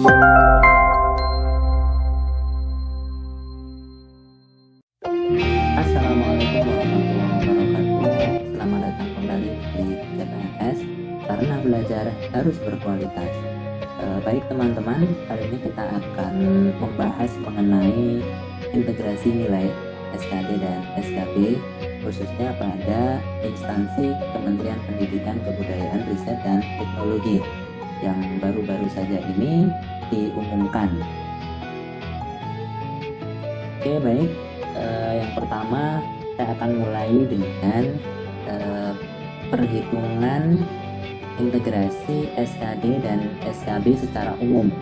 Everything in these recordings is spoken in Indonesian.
Assalamualaikum warahmatullahi wabarakatuh. Selamat datang kembali di CPNS karena belajar harus berkualitas. Baik teman-teman, kali ini kita akan membahas mengenai integrasi nilai SKD dan SKB khususnya pada instansi Kementerian Pendidikan, Kebudayaan, Riset, dan Teknologi yang baru-baru saja ini diumumkan. Oke, baik. Yang pertama saya akan mulai dengan perhitungan integrasi SKD dan SKB secara umum.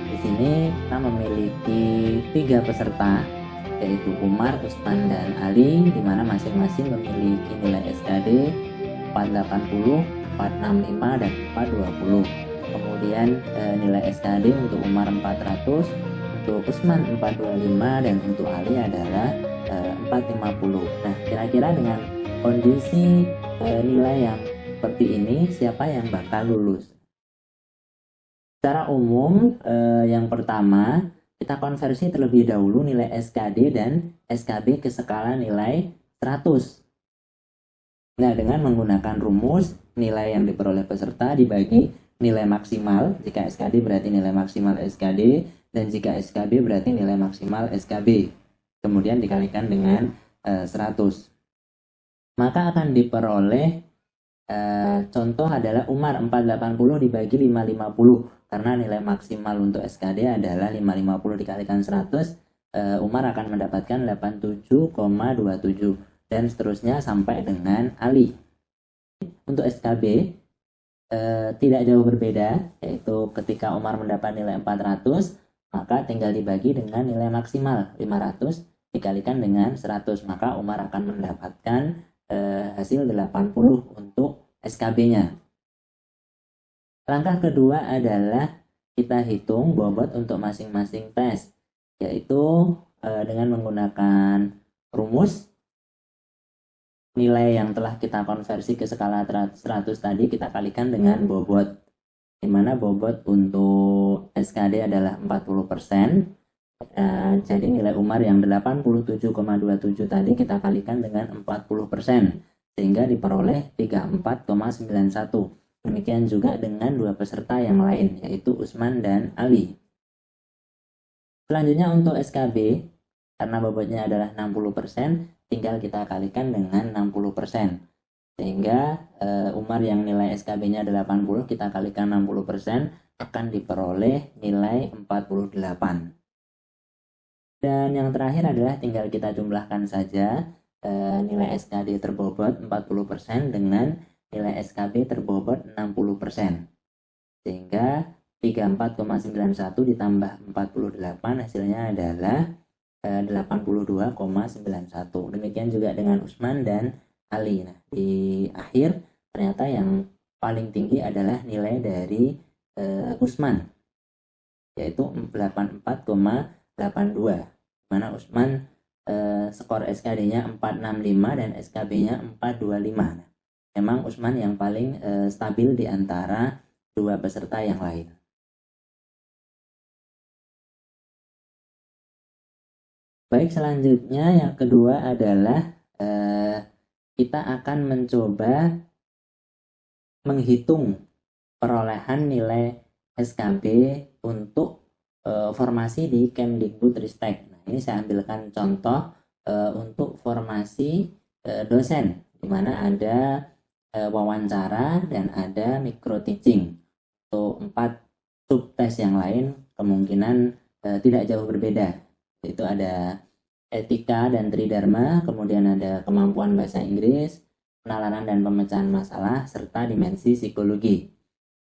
Di sini kita memiliki 3 peserta, yaitu Umar, Usman, dan Ali, di mana masing-masing memiliki nilai SKD 480, 465, dan 420. Kemudian nilai SKD untuk Umar 400, untuk Usman 425, dan untuk Ali adalah 450. Nah, kira-kira dengan kondisi nilai yang seperti ini, siapa yang bakal lulus? Secara umum, yang pertama kita konversi terlebih dahulu nilai SKD dan SKB ke skala nilai 100. Nah, dengan menggunakan rumus nilai yang diperoleh peserta dibagi nilai maksimal, jika SKD berarti nilai maksimal SKD, dan jika SKB berarti nilai maksimal SKB, kemudian dikalikan dengan 100, maka akan diperoleh contoh adalah Umar 480 dibagi 550, karena nilai maksimal untuk SKD adalah 550 dikalikan 100, Umar akan mendapatkan 87,27, dan seterusnya sampai dengan Ali. Untuk SKB tidak jauh berbeda, yaitu ketika Umar mendapat nilai 400, maka tinggal dibagi dengan nilai maksimal 500 dikalikan dengan 100, maka Umar akan mendapatkan hasil 80 untuk SKB-nya. Langkah kedua adalah kita hitung bobot untuk masing-masing tes, yaitu dengan menggunakan rumus nilai yang telah kita konversi ke skala 100 tadi kita kalikan dengan bobot, di mana bobot untuk SKD adalah 40%. Jadi nilai Umar yang 87,27 tadi kita kalikan dengan 40%, sehingga diperoleh 34,91. Demikian juga dengan 2 peserta yang lain, yaitu Usman dan Ali. Selanjutnya untuk SKB, karena bobotnya adalah 60%, tinggal kita kalikan dengan 60%. Sehingga Umar yang nilai SKB-nya 80, kita kalikan 60%, akan diperoleh nilai 48. Dan yang terakhir adalah tinggal kita jumlahkan saja nilai SKD terbobot 40% dengan nilai SKB terbobot 60%. Sehingga 34,91 ditambah 48 hasilnya adalah 82,91. Demikian juga dengan Usman dan Ali. Nah, di akhir ternyata yang paling tinggi adalah nilai dari Usman, yaitu 84,82, mana Usman skor SKD-nya 465 dan SKB-nya 425. Nah, memang Usman yang paling stabil di antara 2 peserta yang lain. Baik, selanjutnya yang kedua adalah kita akan mencoba menghitung perolehan nilai SKB untuk formasi di Kemdikbudristek. Nah, ini saya ambilkan contoh untuk formasi dosen, di mana ada wawancara dan ada micro teaching. Untuk 4 subtes yang lain kemungkinan tidak jauh berbeda, yaitu ada etika dan tridharma, kemudian ada kemampuan bahasa Inggris, penalaran dan pemecahan masalah, serta dimensi psikologi.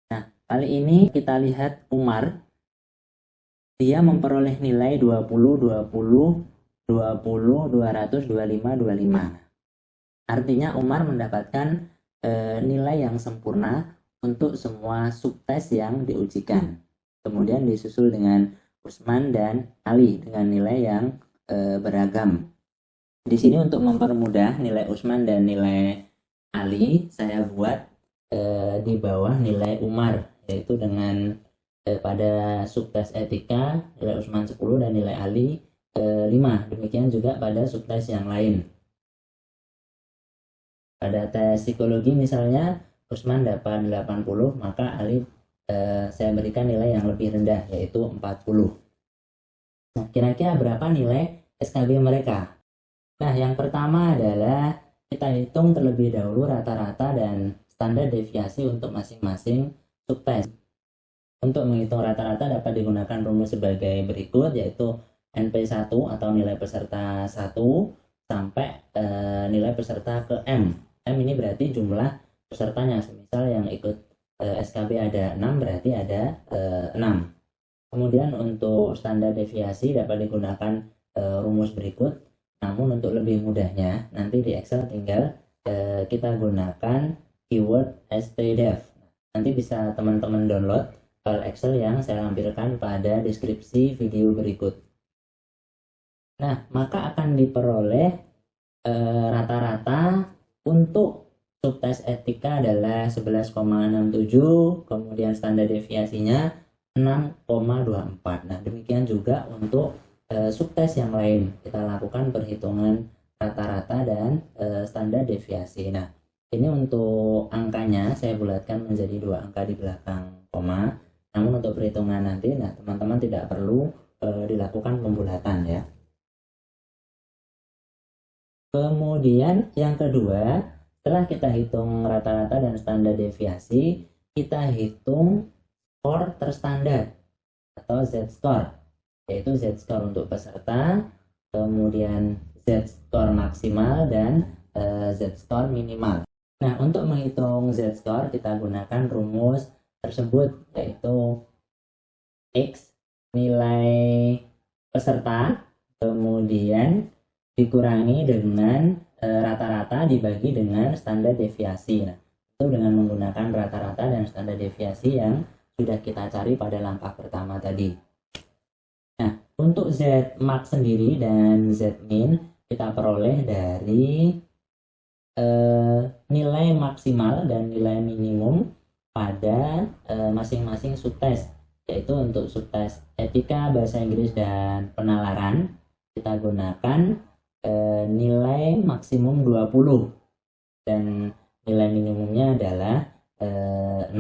Nah, kali ini kita lihat Umar, dia memperoleh nilai 20, 20, 20, 200, 25, 25. Artinya Umar mendapatkan nilai yang sempurna untuk semua subtes yang diujikan. Kemudian disusul dengan Usman dan Ali dengan nilai yang beragam. Di sini untuk mempermudah nilai Usman dan nilai Ali, saya buat di bawah nilai Umar, yaitu dengan pada subtes etika nilai Usman 10 dan nilai Ali 5. Demikian juga pada subtes yang lain. Pada tes psikologi misalnya Usman dapat 80, maka Ali saya berikan nilai yang lebih rendah yaitu 40. Nah, kira-kira berapa nilai SKB mereka? Nah, yang pertama adalah kita hitung terlebih dahulu rata-rata dan standar deviasi untuk masing-masing subtes. Untuk menghitung rata-rata dapat digunakan rumus sebagai berikut, yaitu NP1 atau nilai peserta 1 sampai nilai peserta ke M. M ini berarti jumlah pesertanya. Misal yang ikut SKB ada 6, berarti ada 6. Kemudian untuk standar deviasi dapat digunakan rumus berikut. Namun untuk lebih mudahnya nanti di Excel tinggal kita gunakan keyword stdef. Nanti bisa teman-teman download file Excel yang saya lampirkan pada deskripsi video berikut. Nah, maka akan diperoleh rata-rata untuk subtes etika adalah 11,67, kemudian standar deviasinya 6,24. Nah, demikian juga untuk subtes yang lain. Kita lakukan perhitungan rata-rata dan standar deviasi. Nah, ini untuk angkanya saya bulatkan menjadi 2 angka di belakang koma. Namun untuk perhitungan nanti, nah teman-teman tidak perlu dilakukan pembulatan ya. Kemudian yang kedua, setelah kita hitung rata-rata dan standar deviasi, kita hitung skor terstandar atau Z-score, yaitu Z-score untuk peserta, kemudian Z-score maksimal dan Z-score minimal. Nah, untuk menghitung Z-score kita gunakan rumus tersebut, yaitu X nilai peserta kemudian dikurangi dengan rata-rata dibagi dengan standar deviasi. Nah, itu dengan menggunakan rata-rata dan standar deviasi yang sudah kita cari pada langkah pertama tadi. Nah, untuk Z max sendiri dan Z min kita peroleh dari nilai maksimal dan nilai minimum pada masing-masing subtes, yaitu untuk subtes etika, bahasa Inggris, dan penalaran kita gunakan nilai maksimum 20 dan nilai minimumnya adalah 0,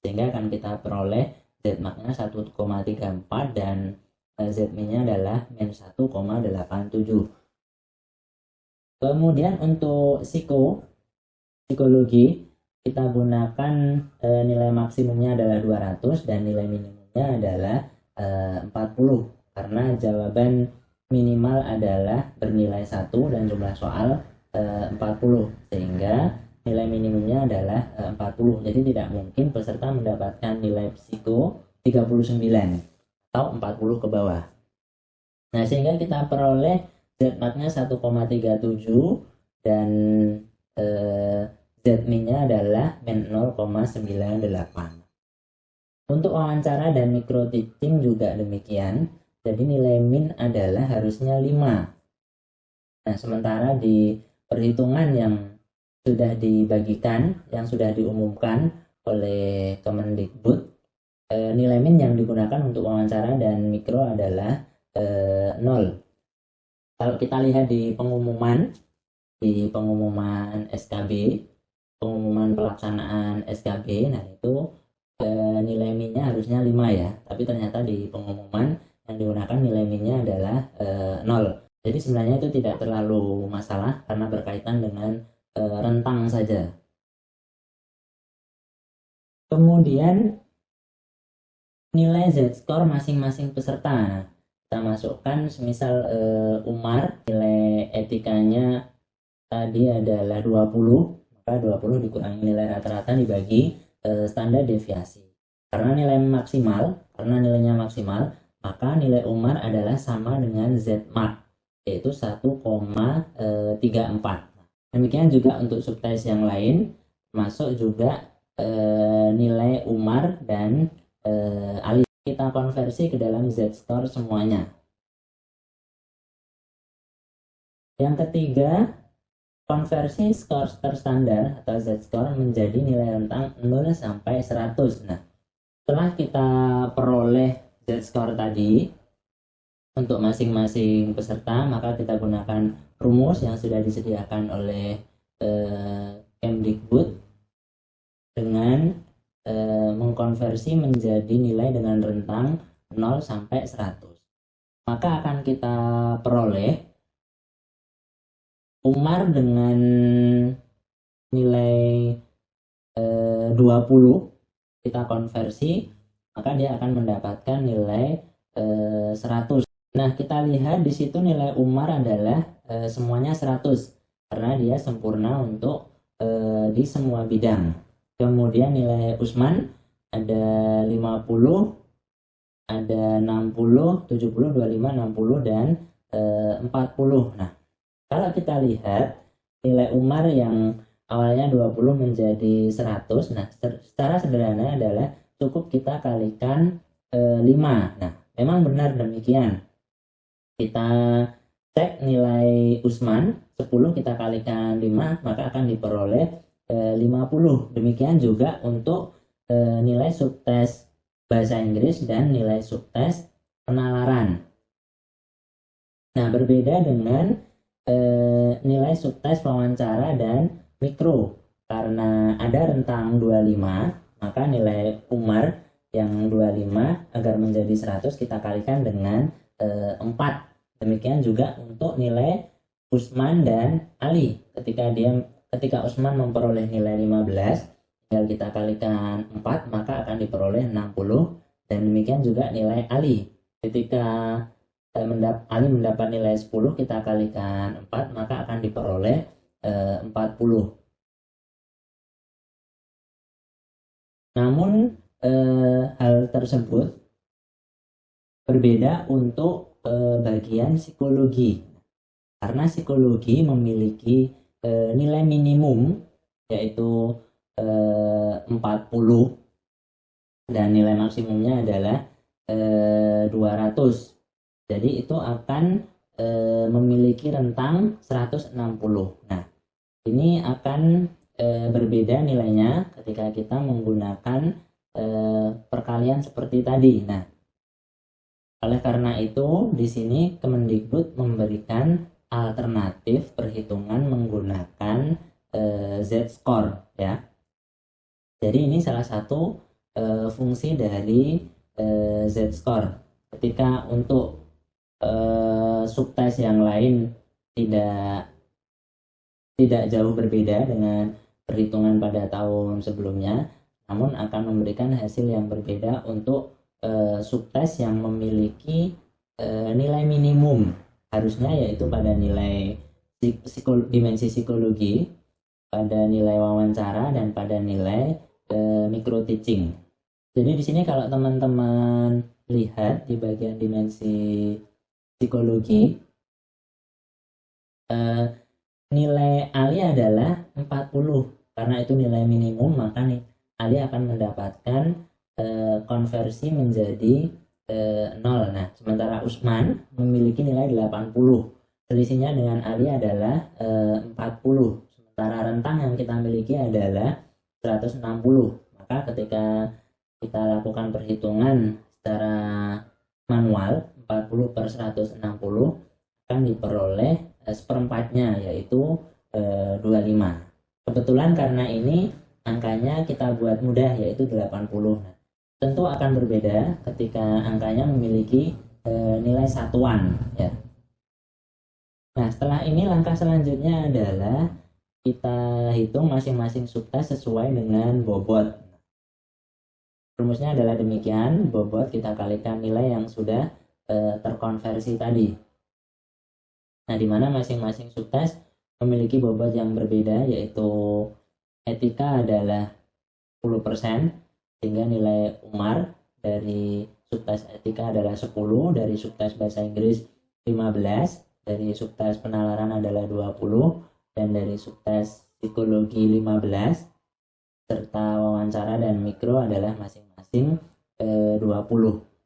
sehingga akan kita peroleh Z max-nya 1,34 dan Z min-nya adalah min 1,87. Kemudian untuk psikologi kita gunakan nilai maksimumnya adalah 200 dan nilai minimumnya adalah 40, karena jawaban minimal adalah bernilai 1 dan jumlah soal 40, sehingga nilai minimumnya adalah 40. Jadi tidak mungkin peserta mendapatkan nilai psiko 39 atau 40 ke bawah. Nah, sehingga kita peroleh Z max-nya 1,37 dan Z min-nya adalah min 0,98. Untuk wawancara dan micro teaching juga demikian. Jadi nilai min adalah harusnya 5. Nah, sementara di perhitungan yang sudah dibagikan, yang sudah diumumkan oleh Kemendikbud, nilai min yang digunakan untuk wawancara dan mikro adalah 0. Kalau kita lihat di pengumuman SKB, pengumuman pelaksanaan SKB, nah itu nilai min-nya harusnya 5 ya, tapi ternyata di pengumuman yang digunakan nilai min-nya adalah 0. Jadi sebenarnya itu tidak terlalu masalah karena berkaitan dengan rentang saja. Kemudian nilai Z-score masing-masing peserta. Kita masukkan semisal Umar nilai etikanya tadi adalah 20, maka 20 dikurangi nilai rata-rata dibagi standar deviasi. Karena nilainya maksimal, maka nilai Umar adalah sama dengan Z max, yaitu 1,34. Demikian juga untuk subtes yang lain, masuk juga nilai Umar dan Ali. Kita konversi ke dalam Z-score semuanya. Yang ketiga, konversi skor terstandar atau Z-score menjadi nilai rentang 0 sampai 100. Nah, Setelah kita peroleh Z-score tadi untuk masing-masing peserta, maka kita gunakan rumus yang sudah disediakan oleh Kemdikbud dengan mengkonversi menjadi nilai dengan rentang 0 sampai 100. Maka akan kita peroleh Umar dengan nilai 20 kita konversi, maka dia akan mendapatkan nilai 100. Nah, kita lihat di situ nilai Umar adalah semuanya 100 karena dia sempurna untuk di semua bidang. Kemudian nilai Usman ada 50, ada 60, 70, 25, 60 dan 40. Nah, kalau kita lihat nilai Umar yang awalnya 20 menjadi 100. Nah, secara sederhana adalah cukup kita kalikan 5. Nah, memang benar demikian. Kita cek nilai Usman 10 kita kalikan 5, maka akan diperoleh 50. Demikian juga untuk nilai subtes bahasa Inggris dan nilai subtes penalaran. Nah, berbeda dengan nilai subtes wawancara dan mikro. Karena ada rentang 25, maka nilai Umar yang 25 agar menjadi 100 kita kalikan dengan 4. Demikian juga untuk nilai Usman dan Ali. Ketika Usman memperoleh nilai 15, tinggal kita kalikan 4, maka akan diperoleh 60. Dan demikian juga nilai Ali. Ketika Ali mendapat nilai 10, kita kalikan 4, maka akan diperoleh 40. Namun hal tersebut berbeda untuk bagian psikologi, karena psikologi memiliki nilai minimum yaitu 40 dan nilai maksimumnya adalah 200. Jadi itu akan memiliki rentang 160. Nah, ini akan berbeda nilainya ketika kita menggunakan perkalian seperti tadi. Nah, oleh karena itu di sini Kemendikbud memberikan alternatif perhitungan menggunakan Z-score ya. Jadi ini salah satu fungsi dari Z-score. Ketika untuk subtes yang lain tidak jauh berbeda dengan perhitungan pada tahun sebelumnya, namun akan memberikan hasil yang berbeda untuk subtes yang memiliki nilai minimum harusnya, yaitu pada nilai dimensi psikologi, pada nilai wawancara, dan pada nilai micro teaching. Jadi di sini kalau teman-teman lihat di bagian dimensi psikologi, nilai Ali adalah 40. Karena itu nilai minimum, maka Ali akan mendapatkan konversi menjadi 0. Nah, sementara Usman memiliki nilai 80. Selisihnya dengan Ali adalah 40. Sementara rentang yang kita miliki adalah 160. Maka ketika kita lakukan perhitungan secara manual, 40 per 160 akan diperoleh seperempatnya, yaitu 25. Kebetulan karena ini angkanya kita buat mudah, yaitu 80. Nah, tentu akan berbeda ketika angkanya memiliki nilai satuan ya. Nah, setelah ini langkah selanjutnya adalah kita hitung masing-masing subtes sesuai dengan bobot. Rumusnya adalah demikian, bobot kita kalikan nilai yang sudah terkonversi tadi. Nah, di mana masing-masing subtes memiliki bobot yang berbeda, yaitu etika adalah 10%, sehingga nilai Umar dari subtes etika adalah 10, dari subtes bahasa Inggris 15, dari subtes penalaran adalah 20, dan dari subtes psikologi 15, serta wawancara dan mikro adalah masing-masing 20.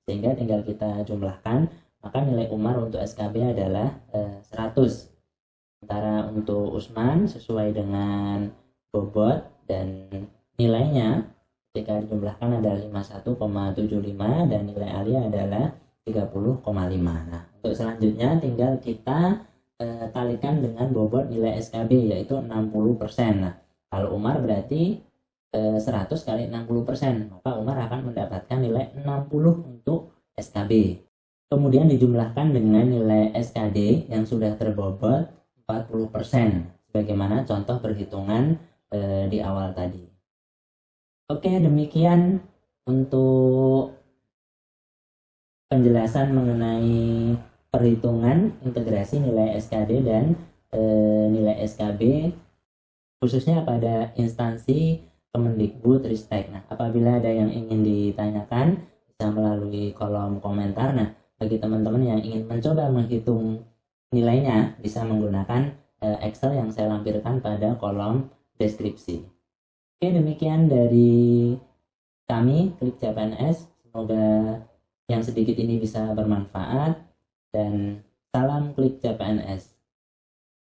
Sehingga tinggal kita jumlahkan, maka nilai Umar untuk SKB adalah 100. Sementara untuk Usman sesuai dengan bobot dan nilainya Jika dijumlahkan adalah 51,75 dan nilai Alia adalah 30,5. Nah, untuk selanjutnya tinggal kita kalikan dengan bobot nilai SKB yaitu 60%. Nah, kalau Umar berarti 100 kali 60%, maka Umar akan mendapatkan nilai 60 untuk SKB. Kemudian dijumlahkan dengan nilai SKD yang sudah terbobot 40%, sebagaimana contoh perhitungan di awal tadi. Oke, demikian untuk penjelasan mengenai perhitungan integrasi nilai SKD dan nilai SKB khususnya pada instansi Kemendikbudristek. Nah, apabila ada yang ingin ditanyakan bisa melalui kolom komentar. Nah, bagi teman-teman yang ingin mencoba menghitung nilainya bisa menggunakan Excel yang saya lampirkan pada kolom deskripsi. Oke, demikian dari kami Klik CPNS. Semoga yang sedikit ini bisa bermanfaat dan salam Klik CPNS.